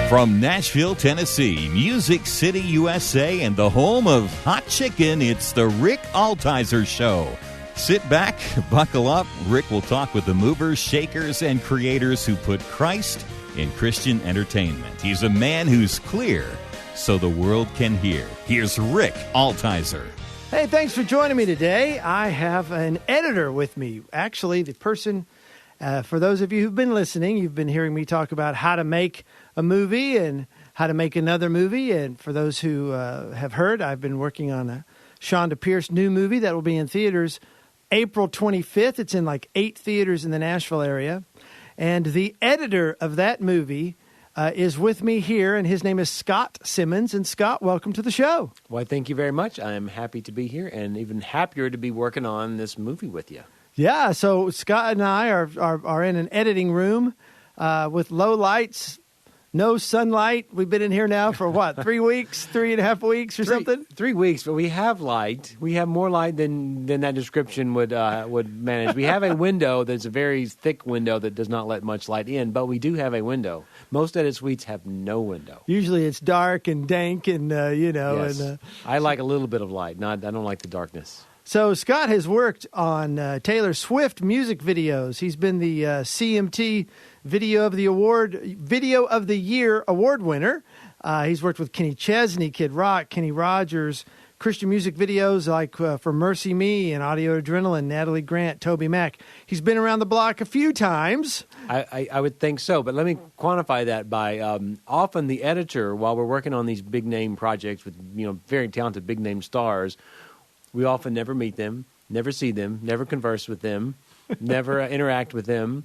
From Nashville, Tennessee, Music City, USA, and the home of hot chicken, it's the Rick Altizer Show. Sit back, buckle up. Rick will talk with the movers, shakers, and creators who put Christ in Christian entertainment. He's a man who's clear so the world can hear. Here's Rick Altizer. Hey, thanks for joining me today. I have an editor with me. Actually, the person, for those of you who've been listening, you've been hearing me talk about how to make a movie and how to make another movie. And for those who have heard, I've been working on a Chonda Pierce new movie that will be in theaters April 25th. It's in like 8 theaters in the Nashville area. And the editor of that movie is with me here, and his name is Scott Simmons. And Scott, welcome to the show. Well, thank you very much. I am happy to be here and even happier to be working on this movie with you. Yeah, so Scott and I are in an editing room with low lights, no sunlight. We've been in here now for what, 3 weeks, 3.5 weeks or something? 3 weeks, but we have light. We have more light than that description would manage. We have a window that's a very thick window that does not let much light in, but we do have a window. Most edit suites have no window. Usually it's dark and dank and, Yes. And I like a little bit of light. I don't like the darkness. So Scott has worked on Taylor Swift music videos. He's been the CMT Video of the Year award winner. He's worked with Kenny Chesney, Kid Rock, Kenny Rogers, Christian music videos like for Mercy Me and Audio Adrenaline, Natalie Grant, Toby Mac. He's been around the block a few times. I would think so, but let me quantify that by often the editor, while we're working on these big name projects with very talented big name stars, we often never meet them, never see them, never converse with them, never interact with them.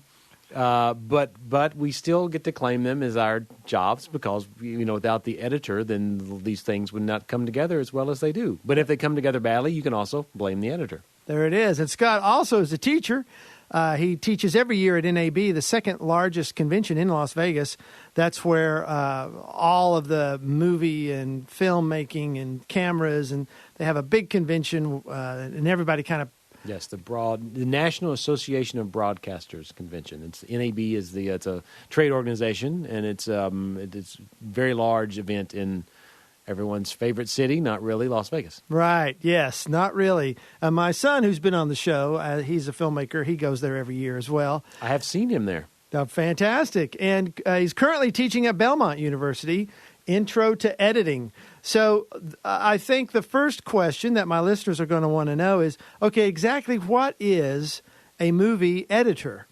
But we still get to claim them as our jobs because, without the editor, then these things would not come together as well as they do. But if they come together badly, you can also blame the editor. There it is. And Scott also is a teacher. He teaches every year at NAB, the second largest convention in Las Vegas. That's where all of the movie and filmmaking and cameras, and they have a big convention, and everybody kind of. Yes, the National Association of Broadcasters Convention. It's NAB it's a trade organization, and it's a very large event in everyone's favorite city, not really Las Vegas. Right, yes, not really. My son, who's been on the show, he's a filmmaker. He goes there every year as well. I have seen him there. Fantastic. And he's currently teaching at Belmont University, Intro to Editing. So I think the first question that my listeners are going to want to know is, okay, exactly what is a movie editor?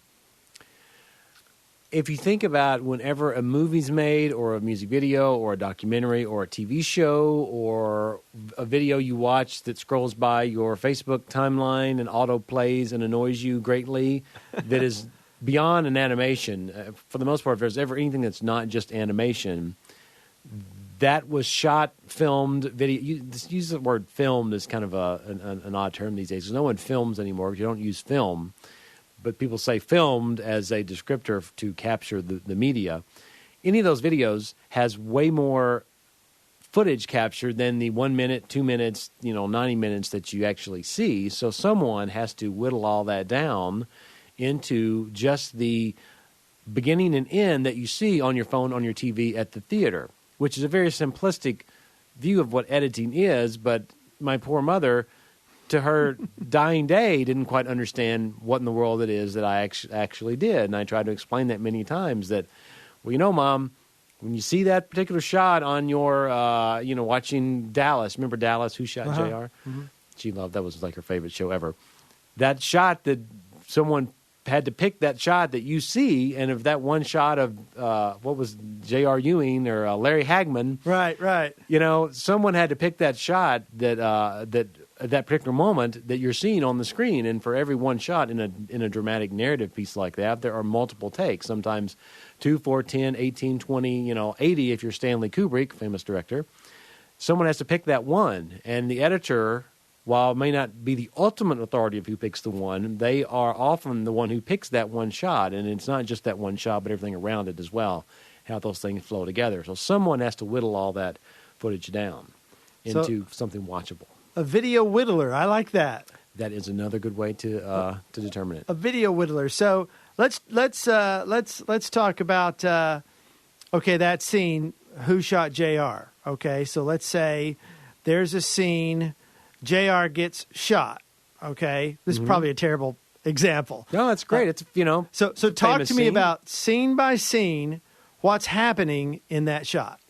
If you think about whenever a movie's made or a music video or a documentary or a TV show or a video you watch that scrolls by your Facebook timeline and auto plays and annoys you greatly, that is beyond an animation, for the most part, if there's ever anything that's not just animation, that was shot, filmed, video. Use the word filmed as kind of an odd term these days. No one films anymore. You don't use film. But people say filmed as a descriptor to capture the media. Any of those videos has way more footage captured than the 1 minute, 2 minutes, 90 minutes that you actually see. So someone has to whittle all that down into just the beginning and end that you see on your phone, on your TV at the theater, which is a very simplistic view of what editing is. But my poor mother, to her dying day, didn't quite understand what in the world it is that I actually did. And I tried to explain that many times that, Mom, when you see that particular shot on your, watching Dallas, remember Dallas, Who Shot JR? Mm-hmm. She loved, that was like her favorite show ever. That shot that someone had to pick that shot that you see, and if that one shot of what was J.R. Ewing or Larry Hagman, right, someone had to pick that shot that at that particular moment that you're seeing on the screen, and for every one shot in a dramatic narrative piece like that, there are multiple takes, sometimes 2, 4, 10, 18, 20, 80 if you're Stanley Kubrick, famous director. Someone has to pick that one, and the editor, while it may not be the ultimate authority of who picks the one, they are often the one who picks that one shot. And it's not just that one shot, but everything around it as well, how those things flow together. So someone has to whittle all that footage down into something watchable. A video whittler. I like that. That is another good way to determine it. A video whittler. So let's talk about okay, that scene, who shot JR? Okay, so let's say there's a scene, JR gets shot. Okay, this is probably a terrible example. No, that's great. It's, So talk to me about scene by scene, what's happening in that shot.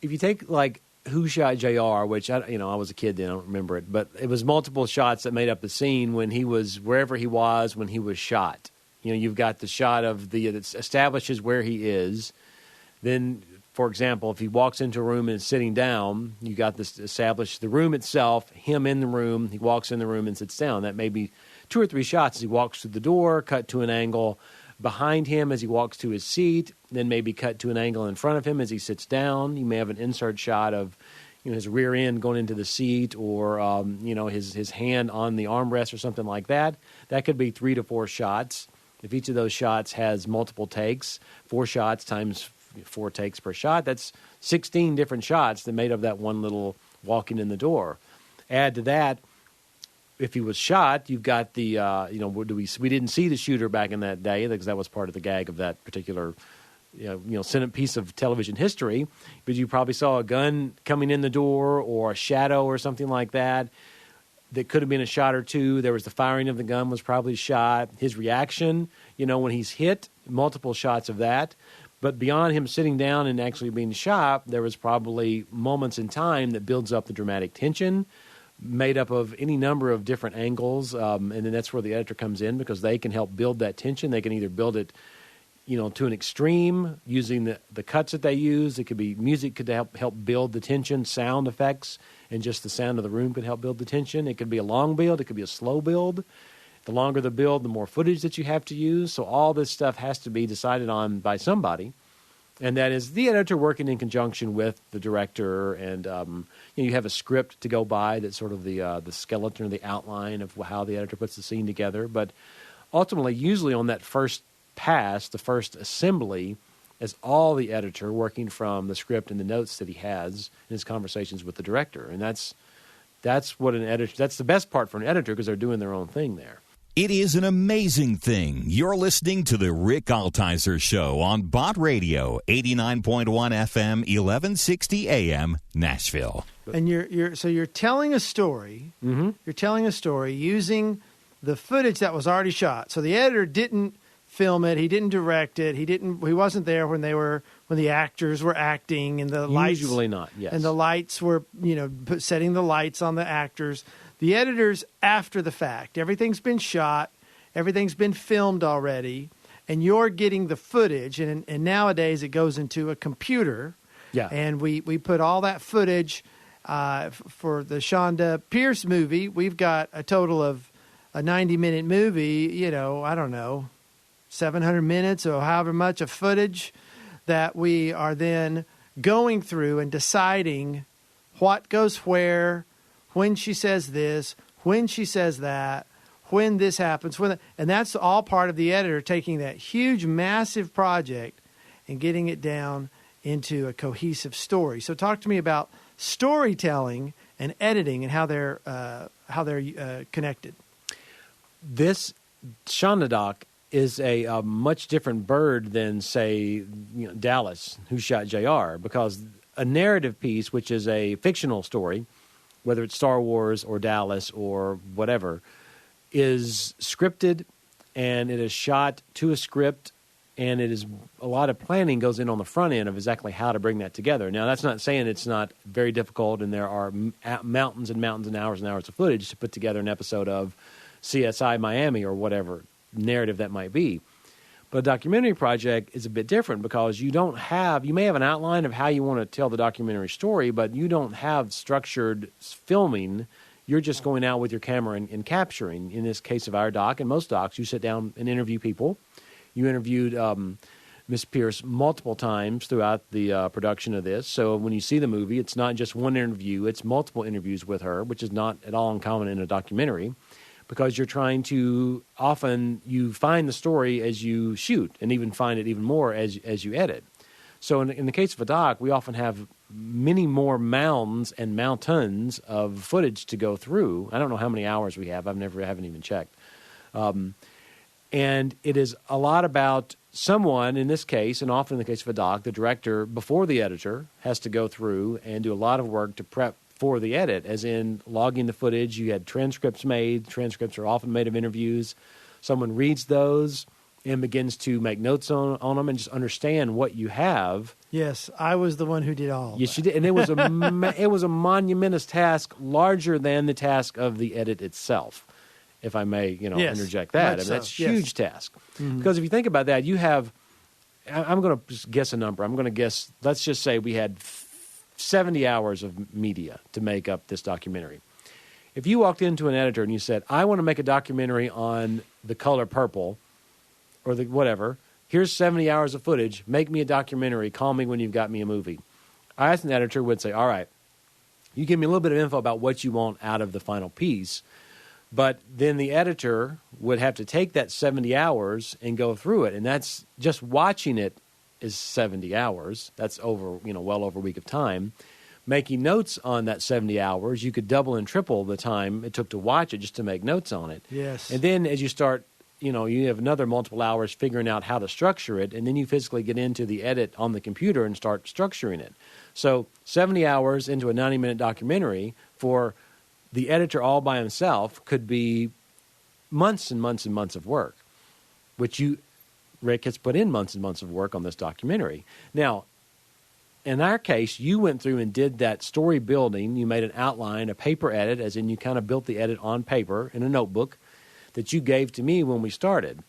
If you take like Who Shot JR, which I was a kid then, I don't remember it, but it was multiple shots that made up the scene when he was wherever he was when he was shot. You've got the shot of that establishes where he is. Then, for example, if he walks into a room and is sitting down, you got this established the room itself, him in the room. He walks in the room and sits down. That may be 2 or 3 shots as he walks through the door, cut to an angle behind him as he walks to his seat, then maybe cut to an angle in front of him as he sits down. You may have an insert shot of his rear end going into the seat, or his hand on the armrest or something like that. That could be 3 to 4 shots. If each of those shots has multiple takes, 4 shots times 4 takes per shot, that's 16 different shots that made up that one little walking in the door. Add to that, if he was shot, you've got the, we didn't see the shooter back in that day because that was part of the gag of that particular, piece of television history. But you probably saw a gun coming in the door or a shadow or something like that. That could have been a shot or two. There was the firing of the gun was probably shot. His reaction, when he's hit, multiple shots of that. But beyond him sitting down and actually being shot, there was probably moments in time that builds up the dramatic tension, made up of any number of different angles. And then that's where the editor comes in, because they can help build that tension. They can either build it, to an extreme using the cuts that they use. It could be music could help build the tension, sound effects, and just the sound of the room could help build the tension. It could be a long build. It could be a slow build. The longer the build, the more footage that you have to use. So all this stuff has to be decided on by somebody. And that is the editor working in conjunction with the director. And you have a script to go by that's sort of the skeleton or the outline of how the editor puts the scene together. But ultimately, usually on that first pass, the first assembly, is all the editor working from the script and the notes that he has in his conversations with the director. And that's what an editor, that's the best part for an editor, because they're doing their own thing there. It is an amazing thing. You're listening to the Rick Altizer Show on Bot Radio, 89.1 FM, 1160 AM, Nashville. And you're telling a story. Mm-hmm. You're telling a story using the footage that was already shot. So the editor didn't film it. He didn't direct it. He wasn't there when the actors were acting and the lights. Usually not. Yes. And the lights were setting the lights on the actors. The editor's after the fact. Everything's been shot. Everything's been filmed already. And you're getting the footage. And nowadays it goes into a computer. Yeah. And we put all that footage for the Chonda Pierce movie. We've got a total of a 90-minute movie, I don't know, 700 minutes or however much of footage that we are then going through and deciding what goes where, when she says this, when she says that, when this happens, and that's all part of the editor taking that huge, massive project and getting it down into a cohesive story. So talk to me about storytelling and editing and how they're connected. This Chonda doc is a much different bird than, say, Dallas, Who Shot JR, because a narrative piece, which is a fictional story, whether it's Star Wars or Dallas or whatever, is scripted, and it is shot to a script, and it is a lot of planning goes in on the front end of exactly how to bring that together. Now, that's not saying it's not very difficult, and there are mountains and mountains and hours of footage to put together an episode of CSI Miami or whatever narrative that might be. But a documentary project is a bit different, because you may have an outline of how you want to tell the documentary story, but you don't have structured filming. You're just going out with your camera and capturing. In this case of our doc and most docs, you sit down and interview people. You interviewed Miss Pierce multiple times throughout the production of this. So when you see the movie, it's not just one interview, it's multiple interviews with her, which is not at all uncommon in a documentary, because you're trying to, often you find the story as you shoot, and even find it even more as you edit. So in the case of a doc, we often have many more mounds and mountains of footage to go through. I don't know how many hours we have. I haven't even checked. And it is a lot about someone, in this case, and often in the case of a doc, the director, before the editor, has to go through and do a lot of work to prep for the edit, as in logging the footage. You had transcripts made. Transcripts are often made of interviews. Someone reads those and begins to make notes on them and just understand what you have. Yes, I was the one who did all. Yes, you did. And it was it was a monumentous task, larger than the task of the edit itself, if I may, interject that. I mean, that's a huge task. Mm-hmm. Because if you think about that, you have, I'm going to just guess a number. I'm going to guess, let's just say we had 70 hours of media to make up this documentary. If you walked into an editor and you said, I want to make a documentary on the color purple or the whatever, here's 70 hours of footage, make me a documentary, call me when you've got me a movie. I, as an editor, would say, all right, you give me a little bit of info about what you want out of the final piece. But then the editor would have to take that 70 hours and go through it. And that's just watching it is 70 hours. That's over, well over a week of time. Making notes on that 70 hours, you could double and triple the time it took to watch it just to make notes on it. Yes. And then as you start, you have another multiple hours figuring out how to structure it. And then you physically get into the edit on the computer and start structuring it. So 70 hours into a 90-minute documentary for the editor all by himself could be months and months and months of work, which Rick, has put in months and months of work on this documentary. Now, in our case, you went through and did that story building. You made an outline, a paper edit, as in you kind of built the edit on paper in a notebook that you gave to me when we started.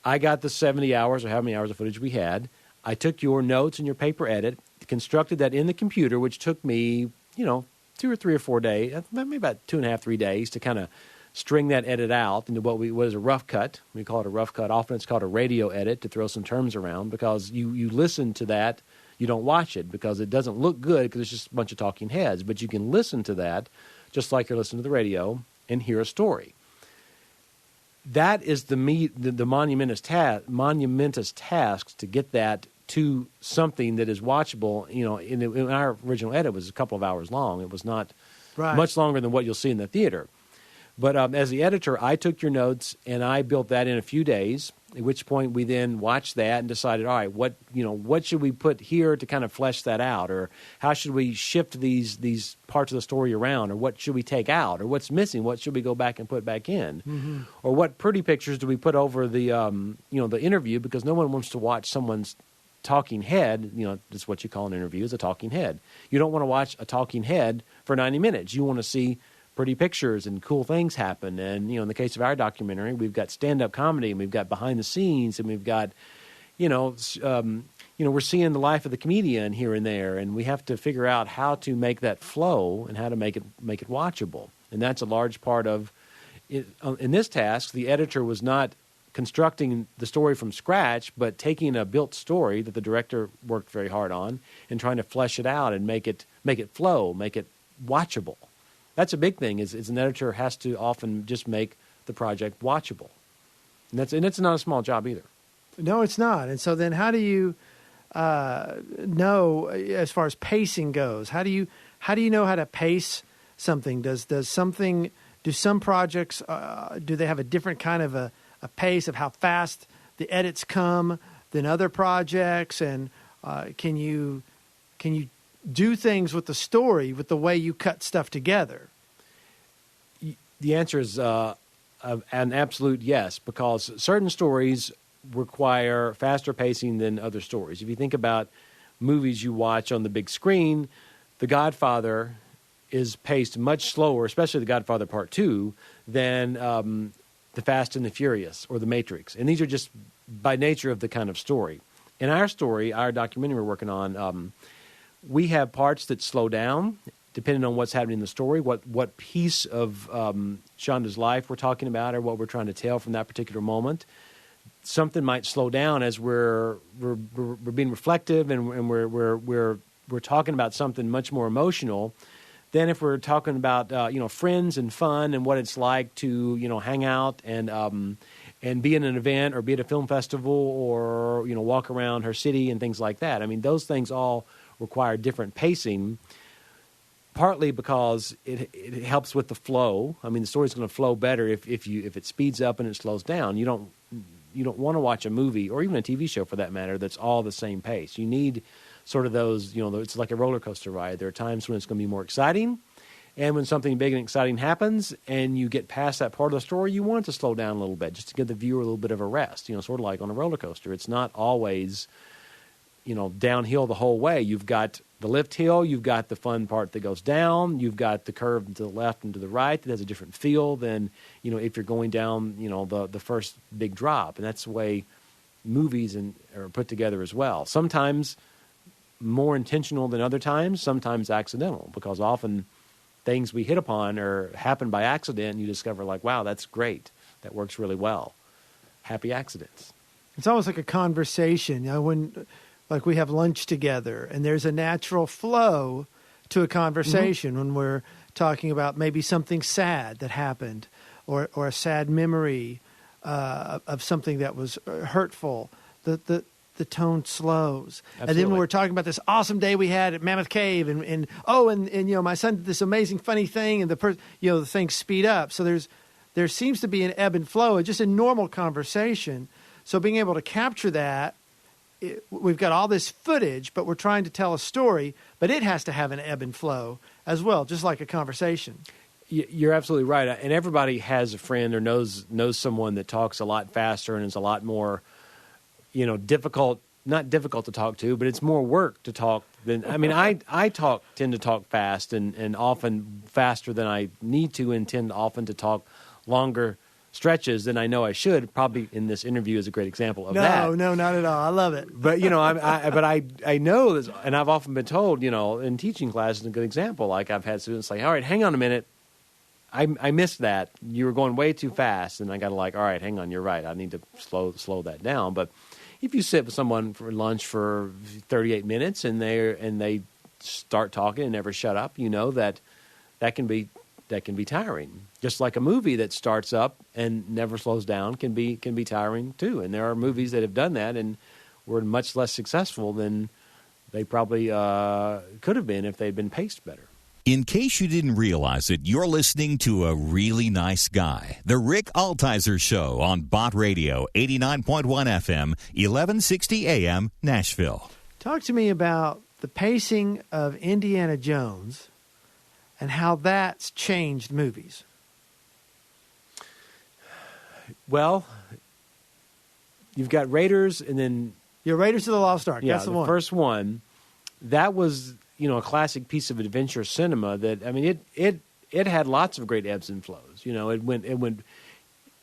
I got the 70 hours or how many hours of footage we had. I took your notes and your paper edit, constructed that in the computer, which took me, 2 or 3 or 4 days, maybe about 2.5, 3 days to kind of string that edit out into what is a rough cut. We call it a rough cut. Often it's called a radio edit, to throw some terms around, because you listen to that. You don't watch it because it doesn't look good because it's just a bunch of talking heads. But you can listen to that just like you're listening to the radio and hear a story. That is the monumentous task to get that to something that is watchable. In our original edit, it was a couple of hours long. It was not much longer than what you'll see in the theater. But as the editor, I took your notes and I built that in a few days, at which point we then watched that and decided, all right, what should we put here to kind of flesh that out? Or how should we shift these parts of the story around? Or what should we take out? Or what's missing? What should we go back and put back in? Mm-hmm. Or what pretty pictures do we put over the the interview? Because no one wants to watch someone's talking head. That's what you call an interview, is a talking head. You don't want to watch a talking head for 90 minutes. You want to see pretty pictures and cool things happen. And, in the case of our documentary, we've got stand-up comedy and we've got behind the scenes and we've got, we're seeing the life of the comedian here and there. And we have to figure out how to make that flow and how to make it watchable. And that's a large part of it. In this task, the editor was not constructing the story from scratch, but taking a built story that the director worked very hard on and trying to flesh it out and make it flow, make it watchable. That's a big thing. Is an editor has to often just make the project watchable, and it's not a small job either. No, it's not. And so then, how do you know as far as pacing goes? How do you know how to pace something? Do some projects do they have a different kind of a pace of how fast the edits come than other projects? And can you do things with the story, with the way you cut stuff together? The answer is an absolute yes, because certain stories require faster pacing than other stories. If you think about movies you watch on the big screen, The Godfather is paced much slower, especially The Godfather Part 2, than The Fast and the Furious or The Matrix. And these are just by nature of the kind of story. In our story, our documentary we're working on, we have parts that slow down depending on what's happening in the story, what piece of Chonda's life we're talking about or what we're trying to tell from that particular moment. Something might slow down as we're being reflective and we're talking about something much more emotional than if we're talking about friends and fun and what it's like to hang out and be in an event or be at a film festival or walk around her city and things like that. I mean, those things all require different pacing, partly because it helps with the flow. I mean, the story's going to flow better if it speeds up and it slows down. want to watch a movie or even a TV show for that matter that's all the same pace. You need sort of those, it's like a roller coaster ride. There are times when it's going to be more exciting, and when something big and exciting happens and you get past that part of the story, you want it to slow down a little bit just to give the viewer a little bit of a rest, sort of like on a roller coaster. It's not always, downhill the whole way. You've got the lift hill, you've got the fun part that goes down, you've got the curve to the left and to the right that has a different feel than, if you're going down, the first big drop. And that's the way movies are put together as well. Sometimes more intentional than other times, sometimes accidental, because often things we hit upon happen by accident, and you discover like, wow, that's great. That works really well. Happy accidents. It's almost like a conversation. when like we have lunch together, and there's a natural flow to a conversation when we're talking about maybe something sad that happened or a sad memory of something that was hurtful. The tone slows. Absolutely. And then when we're talking about this awesome day we had at Mammoth Cave and my son did this amazing funny thing, and the things speed up. So there seems to be an ebb and flow, just a normal conversation. So being able to capture that, we've got all this footage, but we're trying to tell a story, but it has to have an ebb and flow as well, just like a conversation. You're absolutely right. And everybody has a friend or knows someone that talks a lot faster and is a lot more, difficult, not difficult to talk to, but it's more work to talk than, I tend to talk fast and often faster than I need to, and tend often to talk longer stretches than I know I should. Probably in this interview is a great example of that. No, not at all. I love it. But, I know this, and I've often been told, in teaching classes, a good example, like I've had students like, all right, hang on a minute. I missed that. You were going way too fast. And I got to all right, hang on, you're right. I need to slow that down. But if you sit with someone for lunch for 38 minutes and they start talking and never shut up, that can be tiring. Just like a movie that starts up and never slows down can be tiring too. And there are movies that have done that and were much less successful than they probably could have been if they'd been paced better. In case you didn't realize it, you're listening to a really nice guy. The Rick Altizer Show on Bot Radio, 89.1 FM, 1160 AM, Nashville. Talk to me about the pacing of Indiana Jones and how that's changed movies. Well, you've got Raiders, and then Raiders of the Lost Ark. That's the one. First one. That was a classic piece of adventure cinema. That it had lots of great ebbs and flows. It went.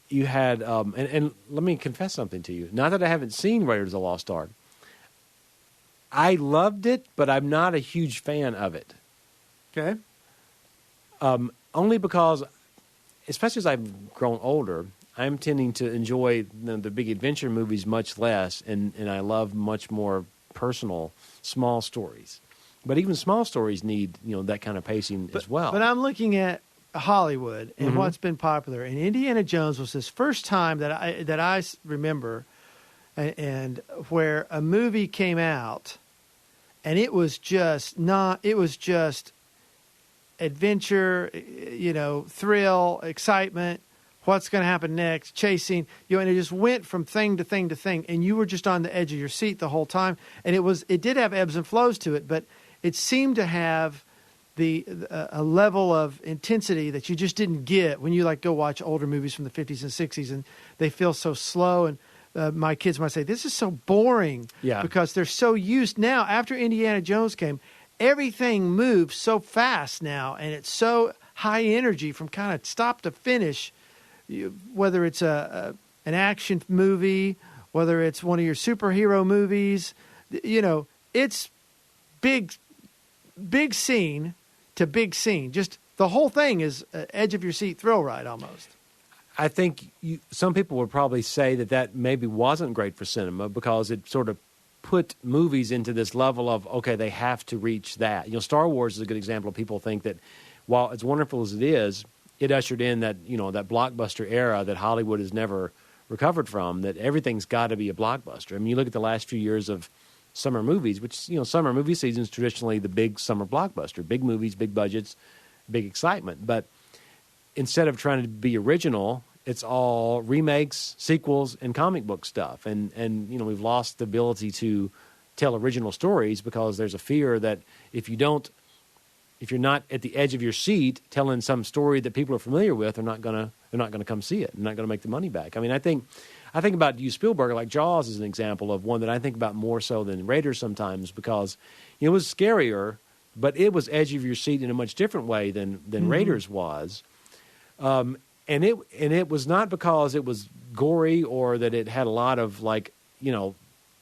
You had and let me confess something to you. Not that I haven't seen Raiders of the Lost Ark. I loved it, but I'm not a huge fan of it. Okay. Only because, especially as I've grown older, I'm tending to enjoy the big adventure movies much less, and I love much more personal, small stories. But even small stories need that kind of pacing as well. But I'm looking at Hollywood and what's been popular, and Indiana Jones was this first time that I remember, and where a movie came out, and it was just adventure, thrill, excitement, what's going to happen next, chasing, and it just went from thing to thing to thing, and you were just on the edge of your seat the whole time. And it did have ebbs and flows to it, but it seemed to have a level of intensity that you just didn't get when you go watch older movies from the 50s and 60s, and they feel so slow. And my kids might say, this is so boring, because they're so used now. After Indiana Jones came, everything moves so fast now, and it's so high energy from kind of stop to finish, whether it's an action movie, whether it's one of your superhero movies. It's big scene to big scene. Just the whole thing is an edge-of-your-seat thrill ride almost. I think some people would probably say that maybe wasn't great for cinema because it sort of put movies into this level of, okay, they have to reach that. Star Wars is a good example of people think that while as wonderful as it is, it ushered in that, that blockbuster era that Hollywood has never recovered from, that everything's got to be a blockbuster. I mean, you look at the last few years of summer movies, which, summer movie season is traditionally the big summer blockbuster, big movies, big budgets, big excitement. But instead of trying to be original it's all remakes, sequels, and comic book stuff. And we've lost the ability to tell original stories because there's a fear that if you're not at the edge of your seat telling some story that people are familiar with, they're not gonna come see it. They're not gonna make the money back. I mean, I think about you, Spielberg, like Jaws is an example of one that I think about more so than Raiders sometimes, because it was scarier, but it was edge of your seat in a much different way than Raiders was. And it was not because it was gory or that it had a lot of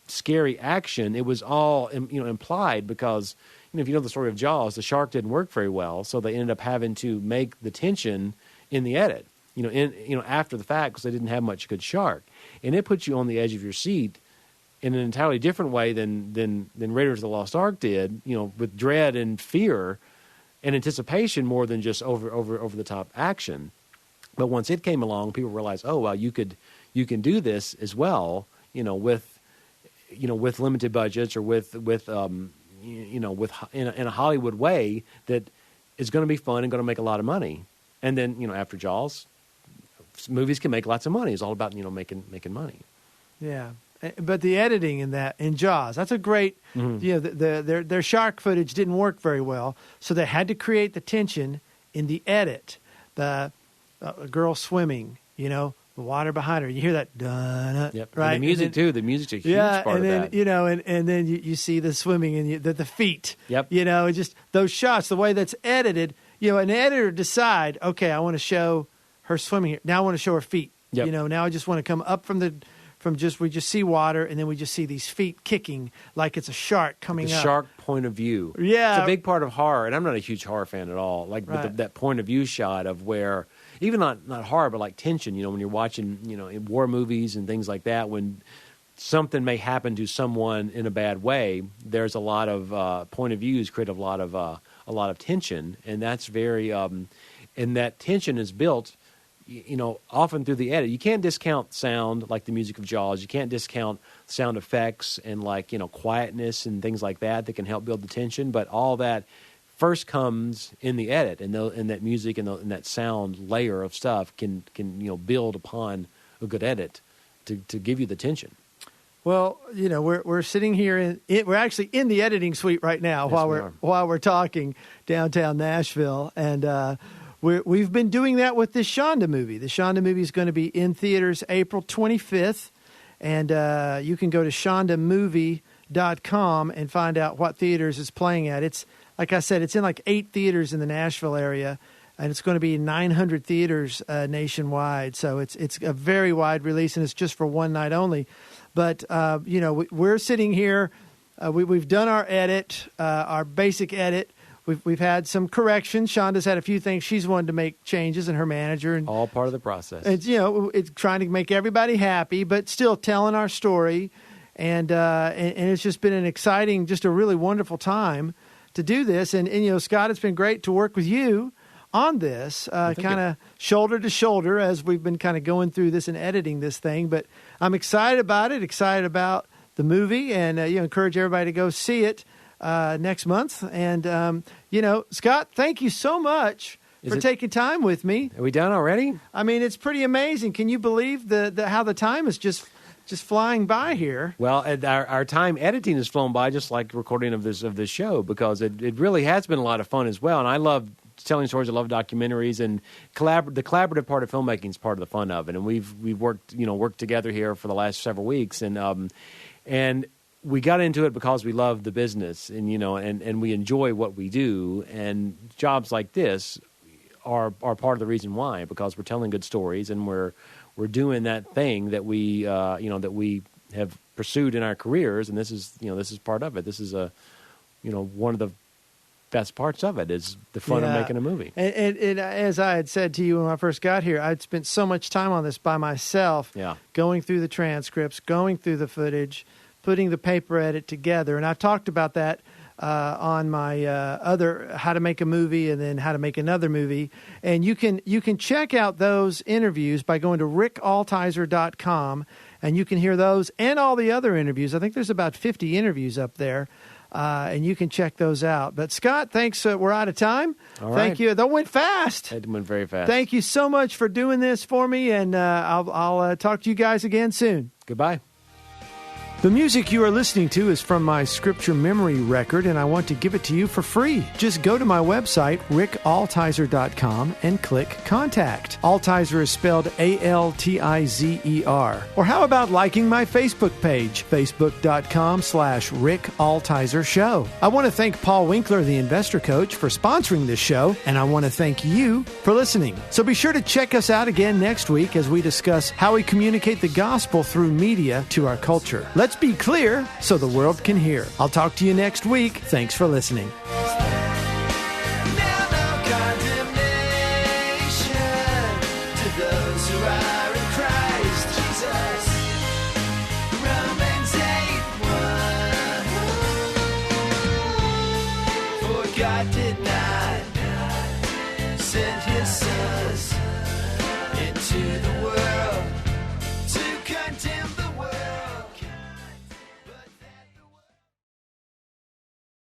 scary action. It was all implied because if you know the story of Jaws, the shark didn't work very well, so they ended up having to make the tension in the edit. After the fact, because they didn't have much good shark, and it puts you on the edge of your seat in an entirely different way than Raiders of the Lost Ark did. With dread and fear and anticipation more than just over the top action. But once it came along, people realized, oh well, you can do this as well. With limited budgets or with in a Hollywood way that is going to be fun and going to make a lot of money. And then after Jaws, movies can make lots of money. It's all about making money. Yeah, but the editing in Jaws, that's a great. Their shark footage didn't work very well, so they had to create the tension in the edit. The girl swimming, the water behind her. You hear that, yep. Right? And the music too. The music's a huge part and then, of that. And then you see the swimming and the feet. Yep. Just those shots, the way that's edited. An editor decide, okay, I want to show her swimming here. Now I want to show her feet. Yep. Now I just want to come up we just see water, and then we just see these feet kicking like it's a shark coming up. The shark point of view. Yeah. It's a big part of horror, and I'm not a huge horror fan at all. But that point of view shot of where, even not horror, but like tension, when you're watching, in war movies and things like that, when something may happen to someone in a bad way, there's a lot of point of views create a lot of tension, and that's very, and that tension is built, often through the edit. You can't discount sound like the music of Jaws. You can't discount sound effects and quietness and things like that can help build the tension. But all that first comes in the edit, and that music and that sound layer of stuff can build upon a good edit to give you the tension. Well, we're sitting here we're actually in the editing suite right now. Yes, while we're talking downtown Nashville, and we've been doing that with this Chonda movie. The Chonda movie is going to be in theaters April 25th, and you can go to chondamovie.com and find out what theaters it's playing at. It's like I said, it's in 8 theaters in the Nashville area, and it's going to be in 900 theaters nationwide. So it's a very wide release, and it's just for one night only. But we're sitting here. We've done our edit, our basic edit. We've had some corrections. Shonda's had a few things she's wanted to make changes, and her manager, and all part of the process. It's it's trying to make everybody happy, but still telling our story, and it's just been an exciting, just a really wonderful time to do this. And Scott, it's been great to work with you on this, kind of shoulder to shoulder as we've been kind of going through this and editing this thing. But I'm excited about it, excited about the movie, and encourage everybody to go see it next month. And, Scott, thank you so much for taking time with me. Are we done already? I mean, it's pretty amazing. Can you believe how the time is just flying by here? Well, our time editing has flown by just like recording of this show, because it really has been a lot of fun as well. And I love telling stories. I love documentaries, and the collaborative part of filmmaking is part of the fun of it. And we've worked together here for the last several weeks, and we got into it because we love the business, and we enjoy what we do. And jobs like this are part of the reason why, because we're telling good stories, and we're doing that thing that we have pursued in our careers. And this is part of it. This is one of the best parts of it is the fun of making a movie. And as I had said to you when I first got here, I'd spent so much time on this by myself, going through the transcripts, going through the footage, putting the paper edit together. And I've talked about that on my other How to Make a Movie and then How to Make Another Movie. And you can check out those interviews by going to rickaltizer.com, and you can hear those and all the other interviews. I think there's about 50 interviews up there. and you can check those out. But Scott, thanks. We're out of time. All right. Thank you. That went fast. It went very fast. Thank you so much for doing this for me, and I'll talk to you guys again soon. Goodbye. The music you are listening to is from my scripture memory record, and I want to give it to you for free. Just go to my website, rickaltizer.com, and click Contact. Altizer is spelled Altizer. Or how about liking my Facebook page, facebook.com/Rick Altizer Show. I want to thank Paul Winkler, the investor coach, for sponsoring this show, and I want to thank you for listening. So be sure to check us out again next week as we discuss how we communicate the gospel through media to our culture. Let's be clear so the world can hear. I'll talk to you next week. Thanks for listening. Now no condemnation to those who are in Christ Jesus. Romans 8:1. For God did not send his sons into the